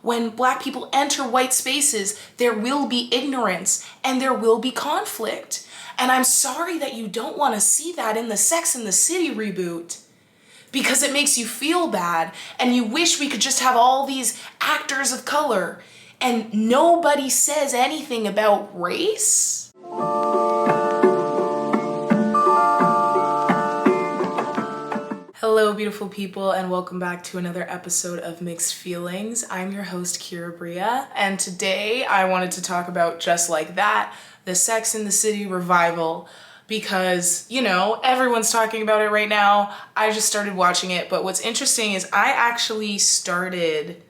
when Black people enter white spaces, there will be ignorance and there will be conflict. And I'm sorry that you don't want to see that in the Sex and the City reboot, because it makes you feel bad and you wish we could just have all these actors of color and nobody says anything about race. Hello, beautiful people, and welcome back to another episode of Mixed Feelings. I'm your host, Kira Bria, and today I wanted to talk about Just Like That, the Sex and the City revival, because, you know, everyone's talking about it right now. I just started watching it, but what's interesting is I actually started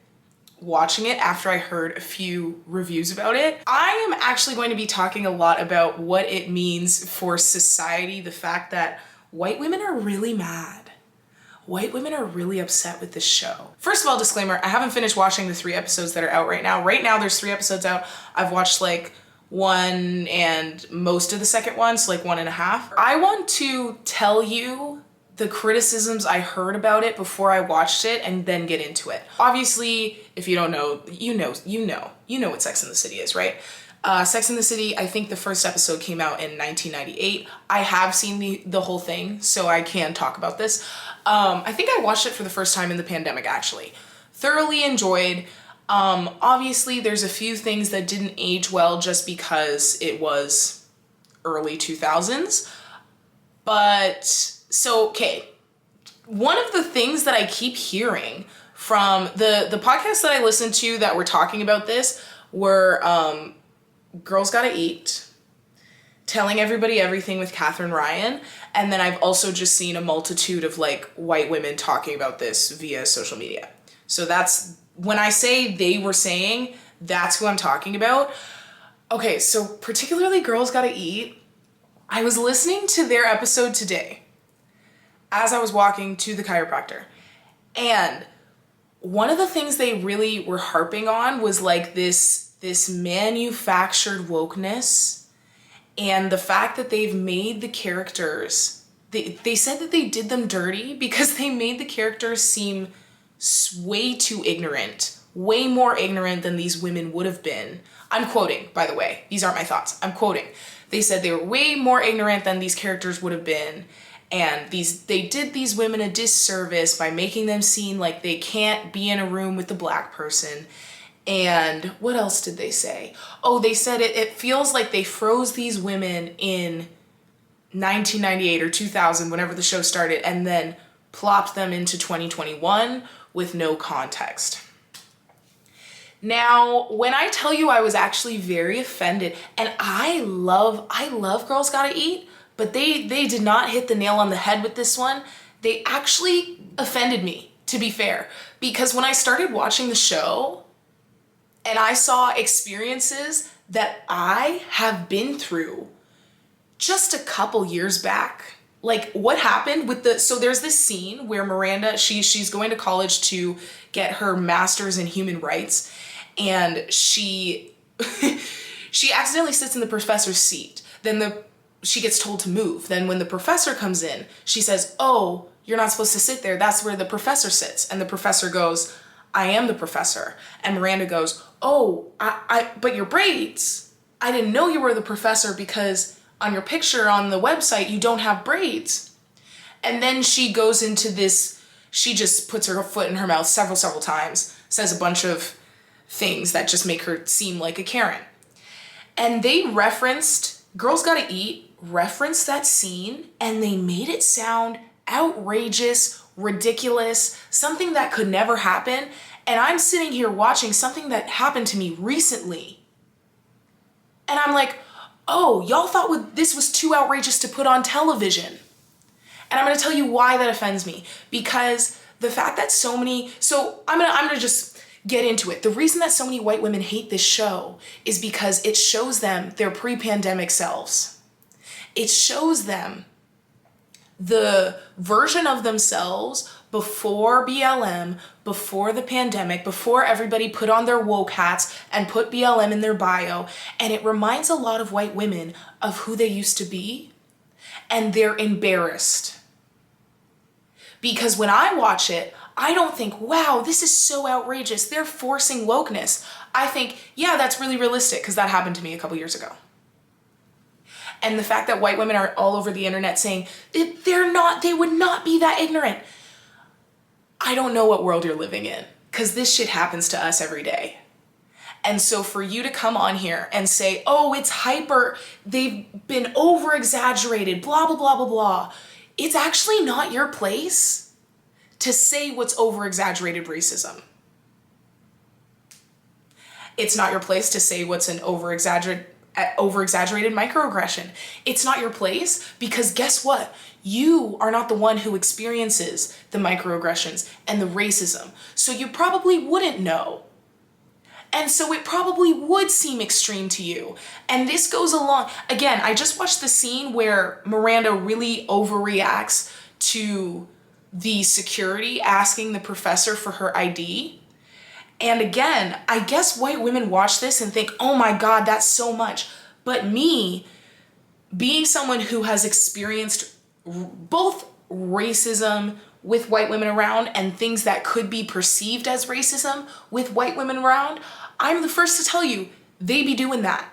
watching it after I heard a few reviews about it. I am actually going to be talking a lot about what it means for society, the fact that white women are really mad. White women are really upset with this show. First of all, disclaimer, I haven't finished watching the 3 episodes that are out right now. Right now, there's 3 episodes out. I've watched like 1 and most of the second one, so like 1.5. I want to tell you the criticisms I heard about it before I watched it and then get into it. Obviously, if you don't know, you know what Sex and the City is, right? Sex and the City, I think the first episode came out in 1998. I have seen the whole thing, so I can talk about this. I think I watched it for the first time in the pandemic, actually. Thoroughly enjoyed. Obviously, there's a few things that didn't age well just because it was early 2000s. But, so, okay. One of the things that I keep hearing from the podcasts that I listened to that were talking about this were Girls Gotta Eat, Telling Everybody Everything with Catherine Ryan, and then I've also just seen a multitude of like white women talking about this via social media. So that's, when I say they were saying, that's who I'm talking about. Okay, so particularly Girls Gotta Eat, I was listening to their episode today as I was walking to the chiropractor, and one of the things they really were harping on was like this manufactured wokeness, and the fact that they've made the characters, they said that they did them dirty because they made the characters seem way too ignorant, way more ignorant than these women would have been. I'm quoting, by the way, these aren't my thoughts, I'm quoting. They said they were way more ignorant than these characters would have been, and they did these women a disservice by making them seem like they can't be in a room with a Black person. And what else did they say? Oh, they said it feels like they froze these women in 1998 or 2000, whenever the show started, and then plopped them into 2021 with no context. Now, when I tell you I was actually very offended, and I love Girls Gotta Eat, but they did not hit the nail on the head with this one. They actually offended me, to be fair, because when I started watching the show, and I saw experiences that I have been through just a couple years back. Like what happened with so there's this scene where Miranda, she's going to college to get her master's in human rights, and she accidentally sits in the professor's seat. Then she gets told to move. Then when the professor comes in, she says, "Oh, you're not supposed to sit there. That's where the professor sits." And the professor goes, "I am the professor." And Miranda goes, "Oh, but your braids. I didn't know you were the professor because on your picture on the website, you don't have braids." And then she goes into this, she just puts her foot in her mouth several times, says a bunch of things that just make her seem like a Karen. And they Girls Gotta Eat referenced that scene, and they made it sound outrageous, ridiculous, something that could never happen. And I'm sitting here watching something that happened to me recently. And I'm like, oh, y'all thought this was too outrageous to put on television. And I'm gonna tell you why that offends me. Because the fact that so I'm gonna just get into it. The reason that so many white women hate this show is because it shows them their pre-pandemic selves. It shows them the version of themselves before BLM, before the pandemic, before everybody put on their woke hats and put BLM in their bio. And it reminds a lot of white women of who they used to be. And they're embarrassed. Because when I watch it, I don't think, wow, this is so outrageous. They're forcing wokeness. I think, yeah, that's really realistic because that happened to me a couple years ago. And the fact that white women are all over the internet saying they would not be that ignorant. I don't know what world you're living in because this shit happens to us every day. And so for you to come on here and say, oh, it's hyper, they've been over exaggerated, blah, blah, blah, blah, blah. It's actually not your place to say what's over exaggerated racism. It's not your place to say what's an over exaggerated microaggression. It's not your place because guess what? You are not the one who experiences the microaggressions and the racism. So you probably wouldn't know. And so it probably would seem extreme to you. And this goes along, again, I just watched the scene where Miranda really overreacts to the security asking the professor for her ID. And again, I guess white women watch this and think, oh my God, that's so much. But me, being someone who has experienced both racism with white women around and things that could be perceived as racism with white women around, I'm the first to tell you, they be doing that.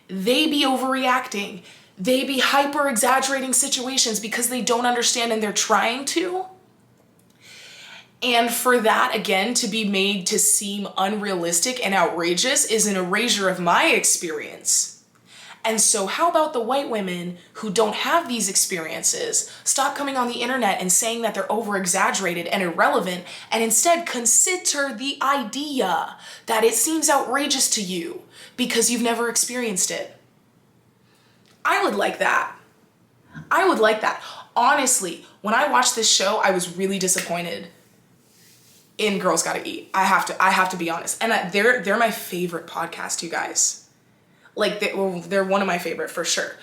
They be overreacting. They be hyper exaggerating situations because they don't understand and they're trying to. And for that, again, to be made to seem unrealistic and outrageous is an erasure of my experience. And so how about the white women who don't have these experiences stop coming on the internet and saying that they're over-exaggerated and irrelevant and instead consider the idea that it seems outrageous to you because you've never experienced it. I would like that. I would like that. Honestly, when I watched this show, I was really disappointed in Girls Gotta Eat. I have to be honest. And they're my favorite podcast, you guys. Like they're one of my favorite for sure.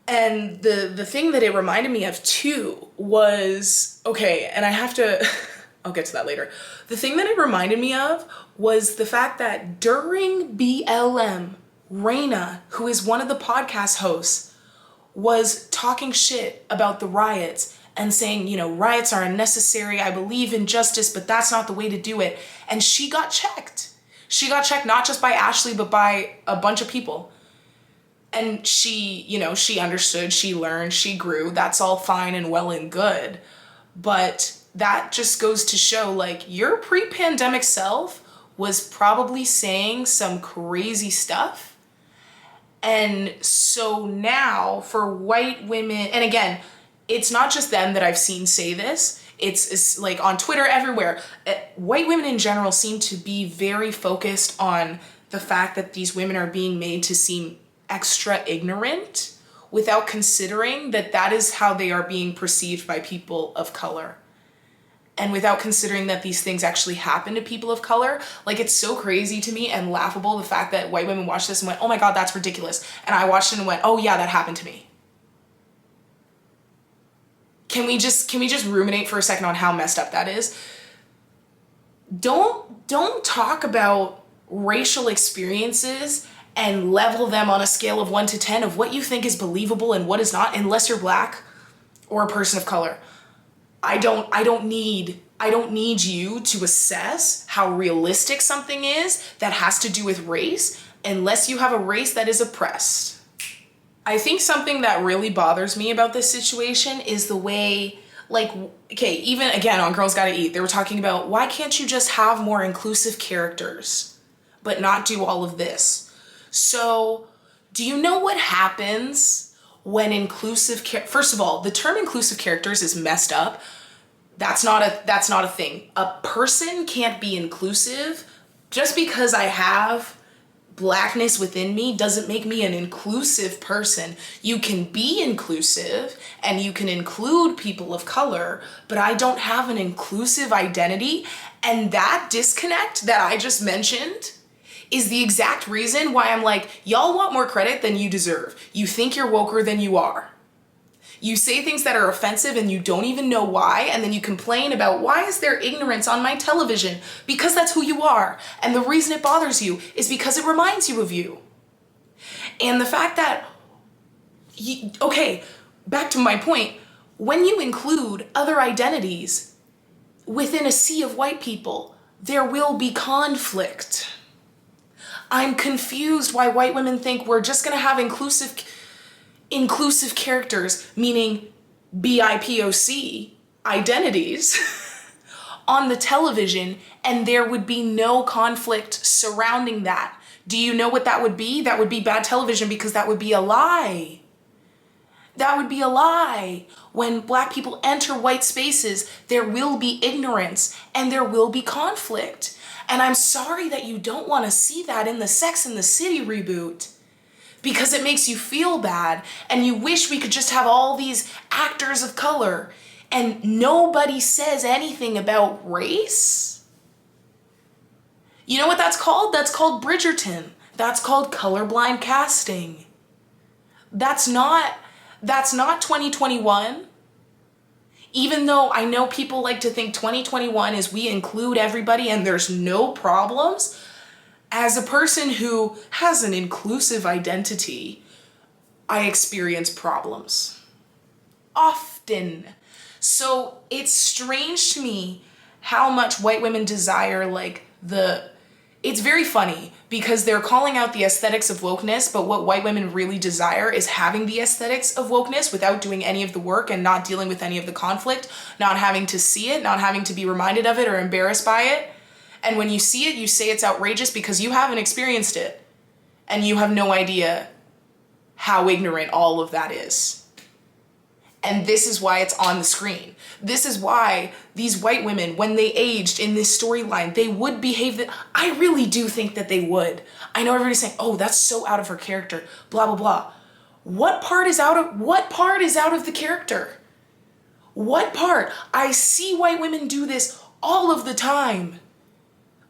And the thing that it reminded me of too was, okay, and I'll get to that later. The thing that it reminded me of was the fact that during BLM, Raina, who is one of the podcast hosts, was talking shit about the riots and saying, you know, riots are unnecessary. I believe in justice, but that's not the way to do it. And she got checked. She got checked not just by Ashley, but by a bunch of people. And she, you know, she understood, she learned, she grew. That's all fine and well and good. But that just goes to show, like, your pre-pandemic self was probably saying some crazy stuff. And so now for white women, and again, it's not just them that I've seen say this. It's like on Twitter, everywhere. White women in general seem to be very focused on the fact that these women are being made to seem extra ignorant without considering that that is how they are being perceived by people of color. And without considering that these things actually happen to people of color. Like, it's so crazy to me and laughable the fact that white women watched this and went, oh my God, that's ridiculous. And I watched it and went, oh yeah, that happened to me. Can we just ruminate for a second on how messed up that is? Don't talk about racial experiences and level them on a scale of 1 to 10 of what you think is believable and what is not, unless you're Black or a person of color. I don't need you to assess how realistic something is that has to do with race unless you have a race that is oppressed. I think something that really bothers me about this situation is the way, like, okay, even again on Girls Gotta Eat, they were talking about why can't you just have more inclusive characters but not do all of this? So do you know what happens when first of all, the term inclusive characters is messed up. That's not a thing. A person can't be inclusive. Just because I have Blackness within me doesn't make me an inclusive person. You can be inclusive and you can include people of color, but I don't have an inclusive identity. And that disconnect that I just mentioned is the exact reason why I'm like, y'all want more credit than you deserve. You think you're woker than you are. You say things that are offensive and you don't even know why, and then you complain about why is there ignorance on my television? Because that's who you are. And the reason it bothers you is because it reminds you of you. And the fact that, okay, back to my point, when you include other identities, within a sea of white people, there will be conflict. I'm confused why white women think we're just gonna have inclusive characters, meaning BIPOC identities on the television, and there would be no conflict surrounding that. Do you know what that would be? That would be bad television, because that would be a lie. That would be a lie. When Black people enter white spaces, there will be ignorance and there will be conflict. And I'm sorry that you don't want to see that in the Sex and the City reboot, because it makes you feel bad and you wish we could just have all these actors of color and nobody says anything about race. You know what that's called? That's called Bridgerton. That's called colorblind casting. That's not 2021. Even though I know people like to think 2021 is we include everybody and there's no problems. As a person who has an inclusive identity, I experience problems often. So it's strange to me how much white women desire it's very funny because they're calling out the aesthetics of wokeness, but what white women really desire is having the aesthetics of wokeness without doing any of the work and not dealing with any of the conflict, not having to see it, not having to be reminded of it or embarrassed by it. And when you see it, you say it's outrageous because you haven't experienced it and you have no idea how ignorant all of that is. And this is why it's on the screen. This is why these white women, when they aged in this storyline, they would behave that. I really do think that they would. I know everybody's saying, oh, that's so out of her character, blah, blah, blah. What part is out of the character? What part? I see white women do this all of the time.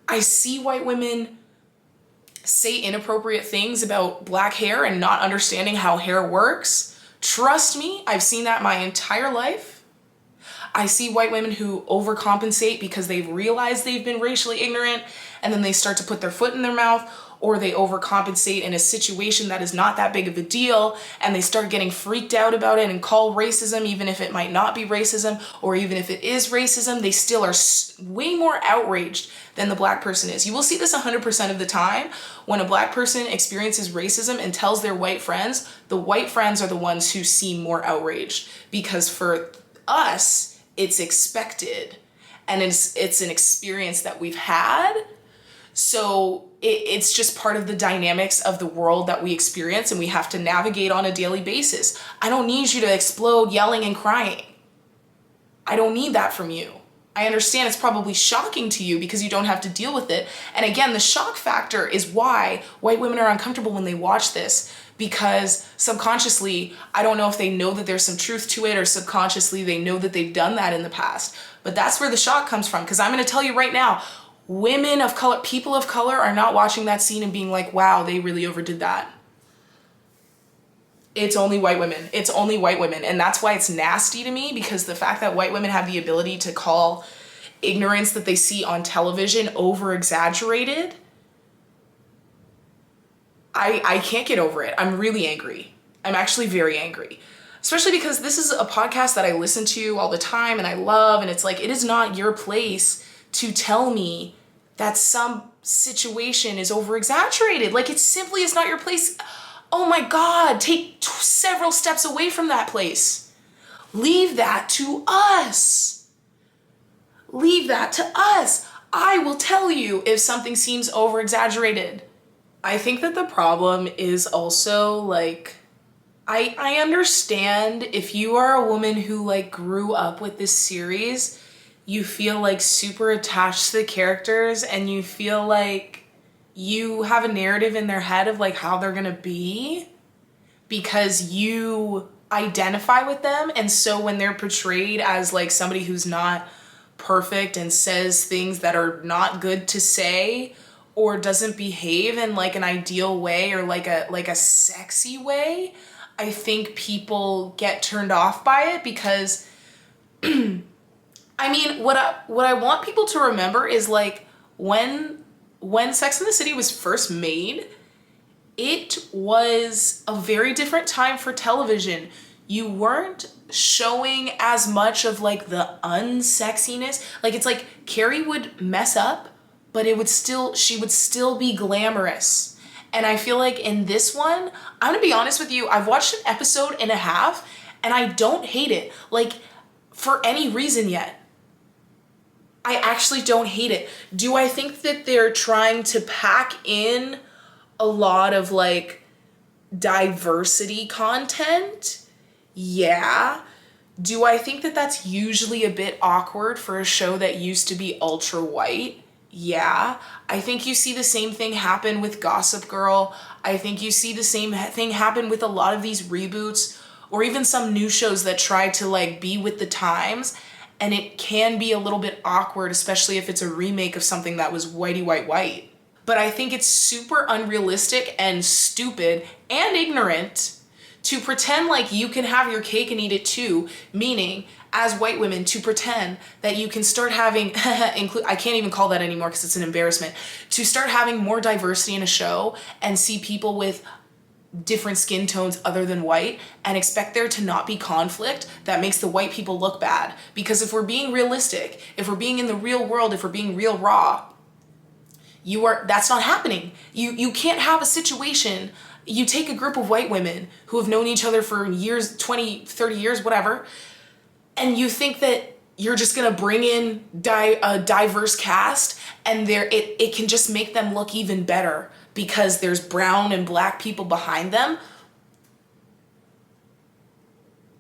I see white women say inappropriate things about Black hair and not understanding how hair works. Trust me, I've seen that my entire life. I see white women who overcompensate because they've realized they've been racially ignorant and then they start to put their foot in their mouth, or they overcompensate in a situation that is not that big of a deal and they start getting freaked out about it and call racism, even if it might not be racism, or even if it is racism, they still are way more outraged than the Black person is. You will see this 100% of the time. When a Black person experiences racism and tells their white friends, the white friends are the ones who seem more outraged, because for us, it's expected and it's an experience that we've had. So it's just part of the dynamics of the world that we experience and we have to navigate on a daily basis. I don't need you to explode yelling and crying. I don't need that from you. I understand it's probably shocking to you because you don't have to deal with it. And again, the shock factor is why white women are uncomfortable when they watch this, because subconsciously, I don't know if they know that there's some truth to it, or subconsciously they know that they've done that in the past. But that's where the shock comes from, because I'm going to tell you right now, women of color, people of color are not watching that scene and being like, wow, they really overdid that. It's only white women. It's only white women. And that's why it's nasty to me, because the fact that white women have the ability to call ignorance that they see on television over exaggerated, I can't get over it. I'm really angry. I'm actually very angry. Especially because this is a podcast that I listen to all the time and I love, and it's like, it is not your place to tell me that some situation is over exaggerated. Like, it simply is not your place. Oh my God, take several steps away from that place. Leave that to us. Leave that to us. I will tell you if something seems over exaggerated. I think that the problem is also like, I understand if you are a woman who like grew up with this series, you feel like super attached to the characters and you feel like you have a narrative in their head of like how they're gonna be because you identify with them. And so when they're portrayed as like somebody who's not perfect and says things that are not good to say, or doesn't behave in like an ideal way or like a sexy way, I think people get turned off by it because I mean, what I want people to remember is like when Sex and the City was first made, it was a very different time for television. you weren't showing as much of like the unsexiness. Like it's like Carrie would mess up, but she would still be glamorous. And I feel like in this one, I'm gonna be honest with you, I've watched an episode and a half and I don't hate it, like for any reason yet. I actually don't hate it. Do I think that they're trying to pack in a lot of like diversity content? Yeah. Do I think that that's usually a bit awkward for a show that used to be ultra white? Yeah. I think you see the same thing happen with Gossip Girl. I think you see the same thing happen with a lot of these reboots or even some new shows that try to like be with the times, and it can be a little bit awkward, especially if it's a remake of something that was whitey white. But I think it's super unrealistic and stupid and ignorant to pretend like you can have your cake and eat it too, meaning as white women to pretend that you can start having, I can't even call that anymore because it's an embarrassment, to start having more diversity in a show and see people with different skin tones other than white and expect there to not be conflict that makes the white people look bad. Because if we're being realistic, if we're being in the real world, if we're being real raw, that's not happening. You can't have a situation, you take a group of white women who have known each other for years, 20, 30 years, whatever, and you think that you're just gonna bring in a diverse cast and it can just make them look even better because there's brown and black people behind them.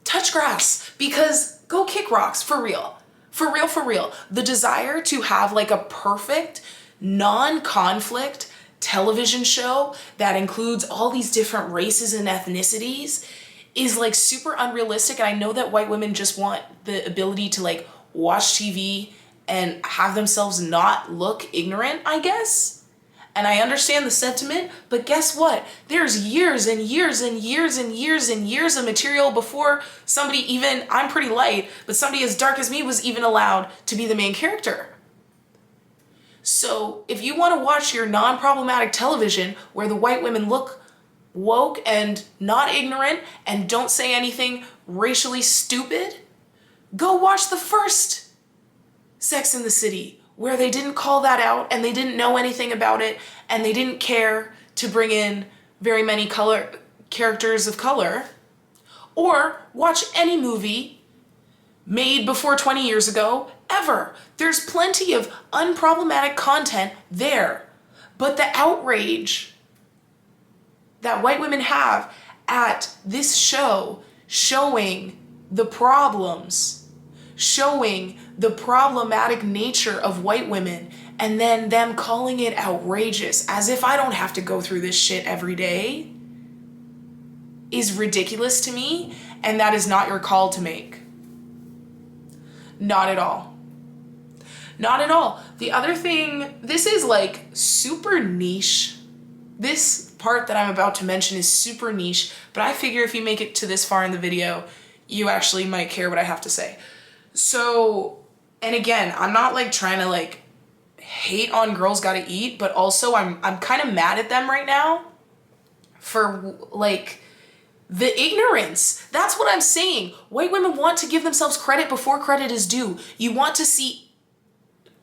Touch grass, because go kick rocks, for real. For real, for real. The desire to have like a perfect, non-conflict television show that includes all these different races and ethnicities is like super unrealistic. And I know that white women just want the ability to like watch TV and have themselves not look ignorant, I guess. And I understand the sentiment, but guess what? There's years and years and years and years and years of material before somebody even, I'm pretty light, but somebody as dark as me was even allowed to be the main character. So if you want to watch your non-problematic television where the white women look woke and not ignorant and don't say anything racially stupid, go watch the first Sex and the City, where they didn't call that out and they didn't know anything about it and they didn't care to bring in very many characters of color. Or watch any movie made before 20 years ago ever. There's plenty of unproblematic content there. But the outrage that white women have at this show showing the problems, showing the problematic nature of white women, and then them calling it outrageous as if I don't have to go through this shit every day, is ridiculous to me, and that is not your call to make. Not at all. Not at all. The other thing, this is like super niche. This part that I'm about to mention is super niche, but I figure if you make it to this far in the video, you actually might care what I have to say. So, and again, I'm not like trying to like hate on Girls Gotta Eat, but also I'm kind of mad at them right now for like the ignorance. That's what I'm saying. White women want to give themselves credit before credit is due. You want to see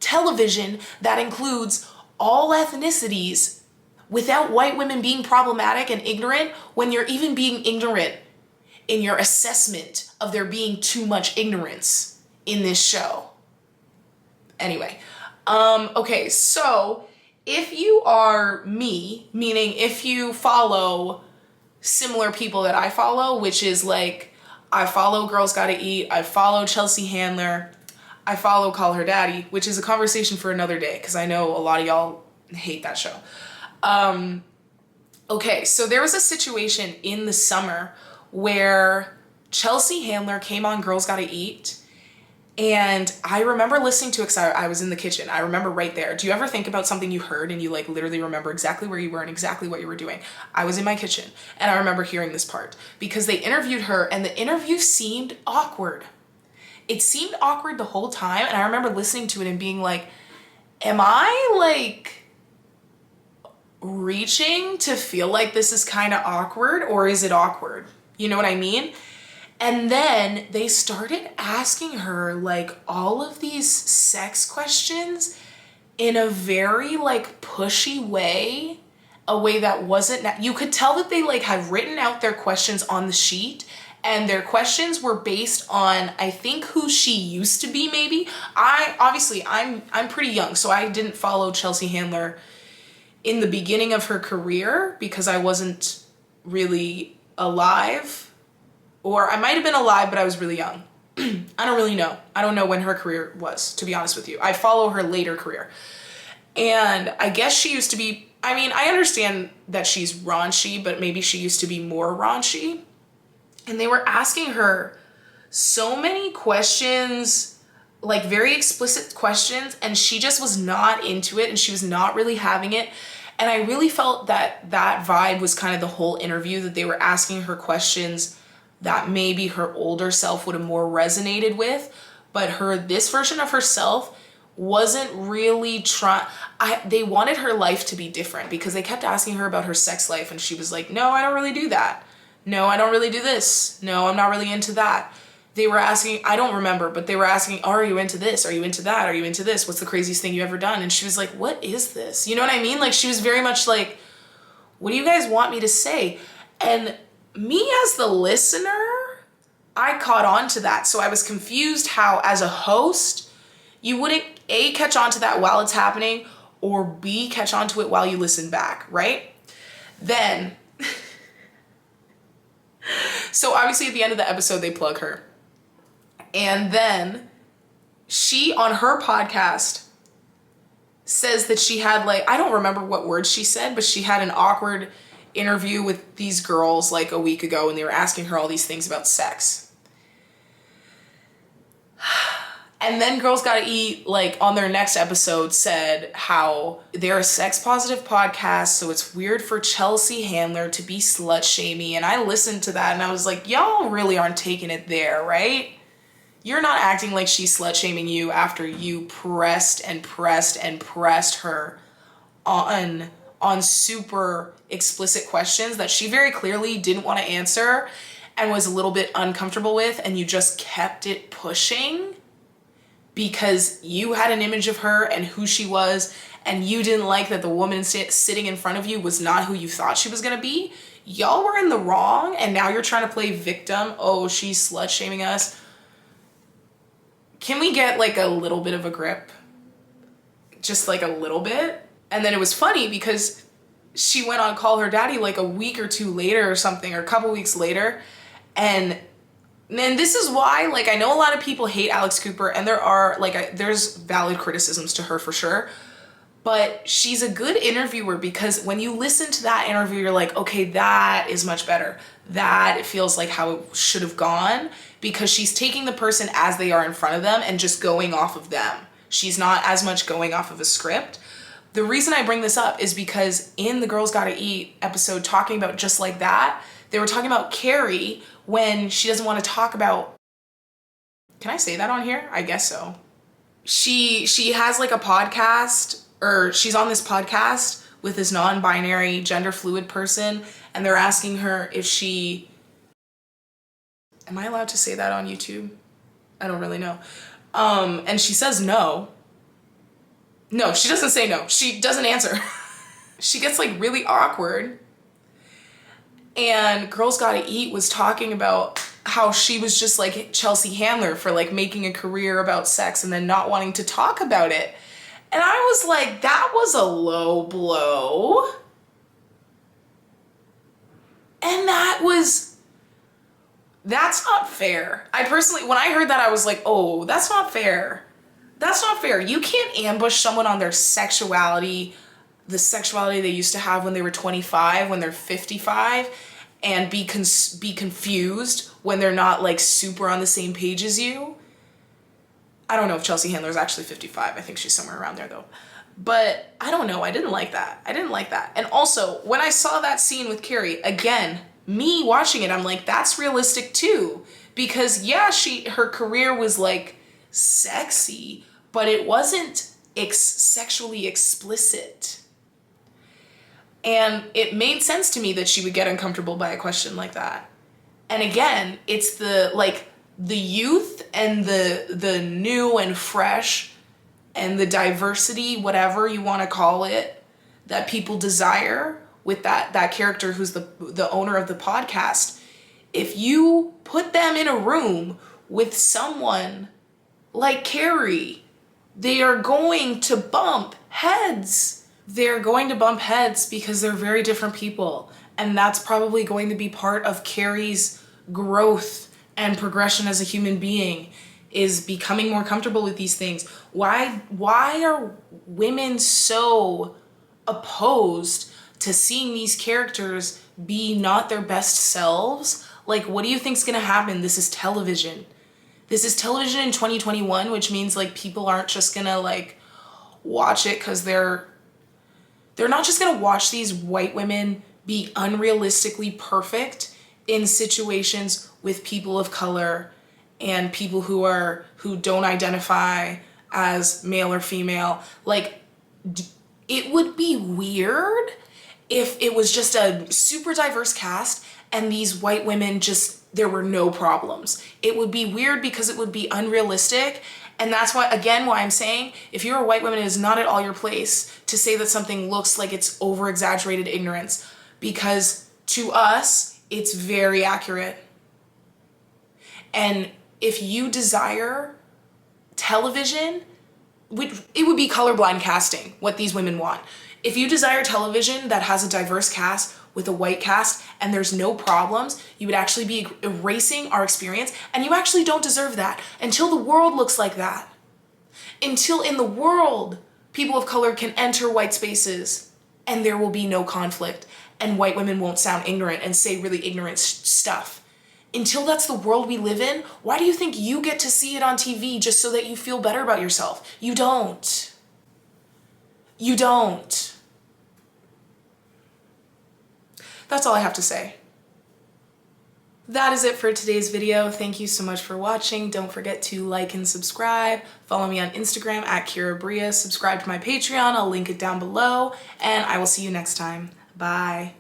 television that includes all ethnicities without white women being problematic and ignorant when you're even being ignorant in your assessment of there being too much ignorance in this show. Anyway, okay, so if you are me, meaning if you follow similar people that I follow, which is like, I follow Girls Gotta Eat, I follow Chelsea Handler, I follow Call Her Daddy, which is a conversation for another day, because I know a lot of y'all hate that show. Okay, so there was a situation in the summer where Chelsea Handler came on Girls Gotta Eat, and I remember listening to it because I was in the kitchen. I remember right there. Do you ever think about something you heard and you like literally remember exactly where you were and exactly what you were doing? I was in my kitchen and I remember hearing this part because they interviewed her and the interview seemed awkward. It seemed awkward the whole time, and I remember listening to it and being like, am I like reaching to feel like this is kind of awkward, or is it awkward? You know what I mean? And then they started asking her like all of these sex questions in a very like pushy way, a way that wasn't, you could tell that they like had written out their questions on the sheet, and their questions were based on, I think, who she used to be. Maybe I'm pretty young, so I didn't follow Chelsea Handler in the beginning of her career because I wasn't really alive, or I might have been alive, but I was really young. I don't really know. I don't know when her career was, to be honest with you. I follow her later career. And I guess she used to be, I mean, I understand that she's raunchy, but maybe she used to be more raunchy. And they were asking her so many questions, like very explicit questions, and she just was not into it, and she was not really having it. And I really felt that that vibe was kind of the whole interview, that they were asking her questions that maybe her older self would have more resonated with, but this version of herself wasn't really they wanted her life to be different, because they kept asking her about her sex life, and she was like, no, I don't really do that. No, I don't really do this. No, I'm not really into that. They were asking, I don't remember, but they were asking, are you into this? Are you into that? Are you into this? What's the craziest thing you ever done? And she was like, what is this? You know what I mean? Like, she was very much like, what do you guys want me to say? And me as the listener, I caught on to that. So I was confused how, as a host, you wouldn't A, catch on to that while it's happening, or B, catch on to it while you listen back, right? Then, so obviously at the end of the episode, they plug her. And then she, on her podcast, says that she had like, I don't remember what words she said, but she had an awkward interview with these girls like a week ago, and they were asking her all these things about sex. And then Girls Gotta Eat, like on their next episode, said how they're a sex positive podcast, so it's weird for Chelsea Handler to be slut shamey. And I listened to that and I was like, y'all really aren't taking it there, right? You're not acting like she's slut shaming you after you pressed and pressed and pressed her on super explicit questions that she very clearly didn't want to answer and was a little bit uncomfortable with, and you just kept it pushing because you had an image of her and who she was, and you didn't like that the woman sitting in front of you was not who you thought she was gonna be. Y'all were in the wrong, and now you're trying to play victim. Oh, she's slut shaming us. Can we get like a little bit of a grip? Just like a little bit? And then it was funny because she went on Call Her Daddy like a week or two later or something, or a couple weeks later. And man, this is why, like, I know a lot of people hate Alex Cooper, and there are, like, there's valid criticisms to her for sure. But she's a good interviewer, because when you listen to that interview, you're like, okay, that is much better. That feels like how it should have gone, because she's taking the person as they are in front of them and just going off of them. She's not as much going off of a script. The reason I bring this up is because in the Girls Gotta Eat episode talking about Just Like That, they were talking about Carrie when she doesn't want to talk about, can I say that on here? I guess so. She has like a podcast, or she's on this podcast with this non-binary gender fluid person, and they're asking her if she, am I allowed to say that on YouTube? I don't really know. And she says no. No, she doesn't say no. She doesn't answer. She gets like really awkward. And Girls Gotta Eat was talking about how she was just like Chelsea Handler for like making a career about sex and then not wanting to talk about it. And I was like, that was a low blow. And that's not fair. I personally, when I heard that, I was like, oh, that's not fair. That's not fair. You can't ambush someone on their sexuality, the sexuality they used to have when they were 25, when they're 55, and be confused when they're not like super on the same page as you. I don't know if Chelsea Handler is actually 55. I think she's somewhere around there though. But I don't know. I didn't like that. And also, when I saw that scene with Carrie, again, me watching it, I'm like, that's realistic too. Because yeah, her career was like sexy, but it wasn't sexually explicit. And it made sense to me that she would get uncomfortable by a question like that. And again, it's the youth and the new and fresh and the diversity, whatever you want to call it, that people desire with that character who's the owner of the podcast. If you put them in a room with someone like Carrie, they are going to bump heads. They're going to bump heads because they're very different people. And that's probably going to be part of Carrie's growth and progression as a human being, is becoming more comfortable with these things. Why are women so opposed to seeing these characters be not their best selves? Like, what do you think's gonna happen? This is television. This is television in 2021, which means like people aren't just gonna like watch it because they're not just gonna watch these white women be unrealistically perfect in situations with people of color and people who don't identify as male or female. Like, it would be weird if it was just a super diverse cast and these white women there were no problems. It would be weird because it would be unrealistic. And that's why I'm saying, if you're a white woman, it is not at all your place to say that something looks like it's over-exaggerated ignorance, because to us, it's very accurate. And if you desire television, it would be colorblind casting, what these women want. If you desire television that has a diverse cast with a white cast and there's no problems, you would actually be erasing our experience, and you actually don't deserve that until the world looks like that. Until in the world, people of color can enter white spaces and there will be no conflict and white women won't sound ignorant and say really ignorant stuff. Until that's the world we live in, why do you think you get to see it on TV just so that you feel better about yourself? You don't. You don't. That's all I have to say. That is it for today's video. Thank you so much for watching. Don't forget to like and subscribe. Follow me on Instagram at Kira Bria. Subscribe to my Patreon. I'll link it down below. And I will see you next time. Bye.